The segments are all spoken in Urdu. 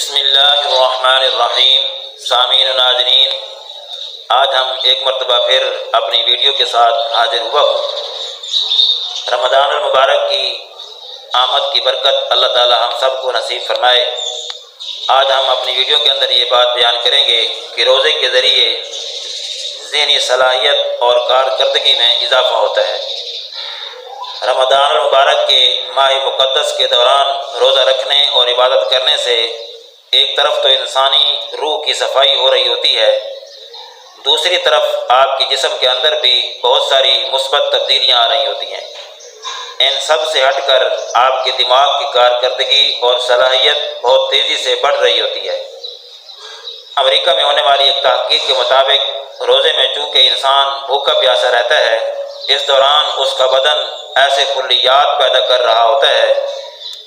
بسم اللہ الرحمن الرحیم۔ سامعین و ناظرین، آج ہم ایک مرتبہ پھر اپنی ویڈیو کے ساتھ حاضر ہوا ہوں۔ رمضان المبارک کی آمد کی برکت اللہ تعالی ہم سب کو نصیب فرمائے۔ آج ہم اپنی ویڈیو کے اندر یہ بات بیان کریں گے کہ روزے کے ذریعے ذہنی صلاحیت اور کارکردگی میں اضافہ ہوتا ہے۔ رمضان المبارک کے ماہ مقدس کے دوران روزہ رکھنے اور عبادت کرنے سے ایک طرف تو انسانی روح کی صفائی ہو رہی ہوتی ہے، دوسری طرف آپ کے جسم کے اندر بھی بہت ساری مثبت تبدیلیاں آ رہی ہوتی ہیں۔ ان سب سے ہٹ کر آپ کے دماغ کی کارکردگی اور صلاحیت بہت تیزی سے بڑھ رہی ہوتی ہے۔ امریکہ میں ہونے والی ایک تحقیق کے مطابق روزے میں چونکہ انسان بھوکا پیاسا رہتا ہے، اس دوران اس کا بدن ایسے کلیات پیدا کر رہا ہوتا ہے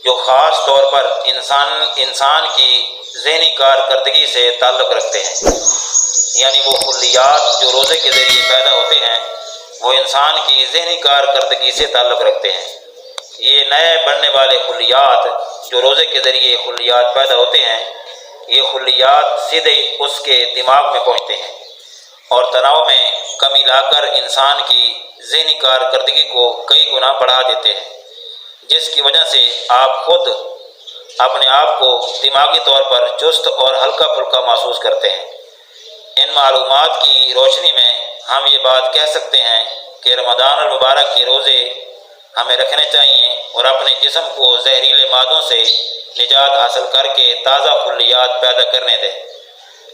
جو خاص طور پر انسان کی ذہنی کارکردگی سے تعلق رکھتے ہیں۔ یعنی وہ کلیات جو روزے کے ذریعے پیدا ہوتے ہیں وہ انسان کی ذہنی کارکردگی سے تعلق رکھتے ہیں۔ یہ نئے بڑھنے والے کلیات جو روزے کے ذریعے کلیات پیدا ہوتے ہیں، یہ کلیات سیدھے اس کے دماغ میں پہنچتے ہیں اور تناؤ میں کمی لا کر انسان کی ذہنی کارکردگی کو کئی گنا بڑھا دیتے ہیں، جس کی وجہ سے آپ خود اپنے آپ کو دماغی طور پر چست اور ہلکا پھلکا محسوس کرتے ہیں۔ ان معلومات کی روشنی میں ہم یہ بات کہہ سکتے ہیں کہ رمضان المبارک کے روزے ہمیں رکھنے چاہیے اور اپنے جسم کو زہریلے مادوں سے نجات حاصل کر کے تازہ کلیات پیدا کرنے دیں،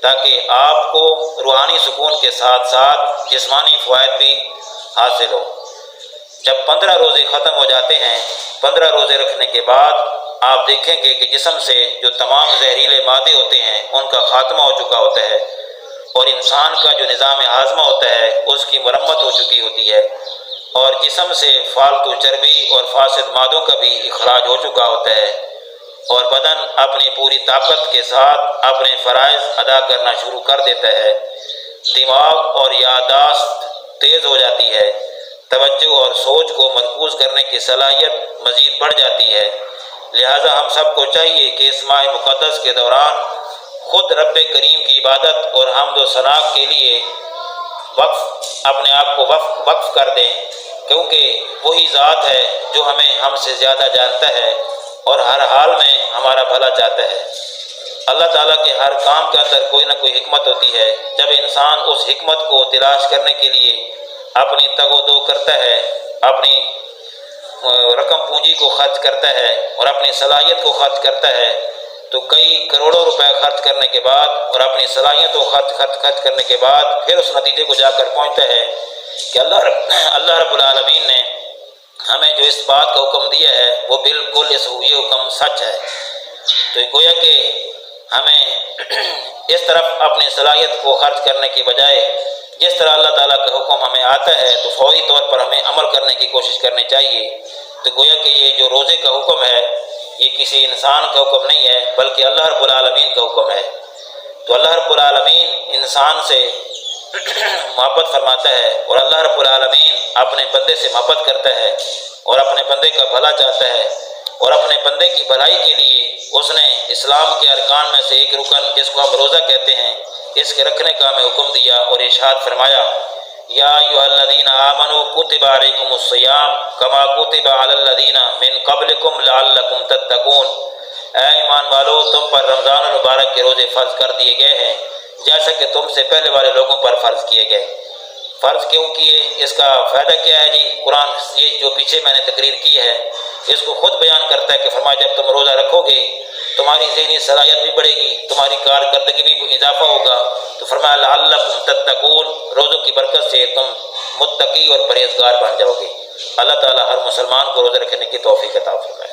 تاکہ آپ کو روحانی سکون کے ساتھ ساتھ جسمانی فوائد بھی حاصل ہو۔ جب 15 روزے ختم ہو جاتے ہیں، 15 روزے رکھنے کے بعد آپ دیکھیں گے کہ جسم سے جو تمام زہریلے مادے ہوتے ہیں ان کا خاتمہ ہو چکا ہوتا ہے اور انسان کا جو نظام ہاضمہ ہوتا ہے اس کی مرمت ہو چکی ہوتی ہے اور جسم سے فالتو چربی اور فاسد مادوں کا بھی اخراج ہو چکا ہوتا ہے اور بدن اپنی پوری طاقت کے ساتھ اپنے فرائض ادا کرنا شروع کر دیتا ہے۔ دماغ اور یادداشت تیز ہو جاتی ہے، توجہ اور سوچ کو مرکوز کرنے کی صلاحیت مزید بڑھ جاتی ہے۔ لہٰذا ہم سب کو چاہیے کہ اس ماہ مقدس کے دوران خود رب کریم کی عبادت اور حمد و ثنا کے لیے اپنے آپ کو وقف کر دیں، کیونکہ وہی ذات ہے جو ہم سے زیادہ جانتا ہے اور ہر حال میں ہمارا بھلا چاہتا ہے۔ اللہ تعالیٰ کے ہر کام کے اندر کوئی نہ کوئی حکمت ہوتی ہے۔ جب انسان اس حکمت کو تلاش کرنے کے لیے اپنی تگ و دو کرتا ہے، اپنی رقم پونجی کو خرچ کرتا ہے اور اپنی صلاحیت کو خرچ کرتا ہے، تو کئی کروڑوں روپے خرچ کرنے کے بعد اور اپنی صلاحیت کو خرچ کرنے کے بعد پھر اس نتیجے کو جا کر پہنچتا ہے کہ اللہ رب العالمین نے ہمیں جو اس بات کا حکم دیا ہے وہ بالکل یہ حکم سچ ہے۔ تو گویا کہ ہمیں اس طرف اپنی صلاحیت کو خرچ کرنے کی بجائے جس طرح اللہ تعالیٰ کا حکم ہمیں آتا ہے تو فوری طور پر ہمیں عمل کرنے کی کوشش کرنی چاہیے۔ تو گویا کہ یہ جو روزے کا حکم ہے یہ کسی انسان کا حکم نہیں ہے بلکہ اللہ رب العالمین کا حکم ہے۔ تو اللہ رب العالمین انسان سے محبت فرماتا ہے اور اللہ رب العالمین اپنے بندے سے محبت کرتا ہے اور اپنے بندے کا بھلا چاہتا ہے اور اپنے بندے کی بھلائی کے لیے اس نے اسلام کے ارکان میں سے ایک رکن جس کو ہم روزہ کہتے ہیں اس کے رکھنے کا ہمیں حکم دیا اور ارشاد فرمایا، یا ایھا الذین آمنوا کتب علیکم الصیام کما کتب علی الذین من قبلکم لعلکم تتقون۔ اے ایمان والو، تم پر رمضان المبارک کے روزے فرض کر دیے گئے ہیں جیسا کہ تم سے پہلے والے لوگوں پر فرض کیے گئے۔ فرض کیوں کیے، اس کا فائدہ کیا ہے جی؟ قرآن یہ جو پیچھے میں نے تقریر کی ہے اس کو خود بیان کرتا ہے کہ فرمایا جب تم روزہ رکھو گے تمہاری ذہنی صلاحیت بھی بڑھے گی، تمہاری کارکردگی بھی اضافہ ہوگا۔ تو فرمایا لعلکم تتقون، روزوں کی برکت سے تم متقی اور پرہیزگار بن جاؤ گے۔ اللہ تعالیٰ ہر مسلمان کو روزہ رکھنے کی توفیق عطا فرمائے۔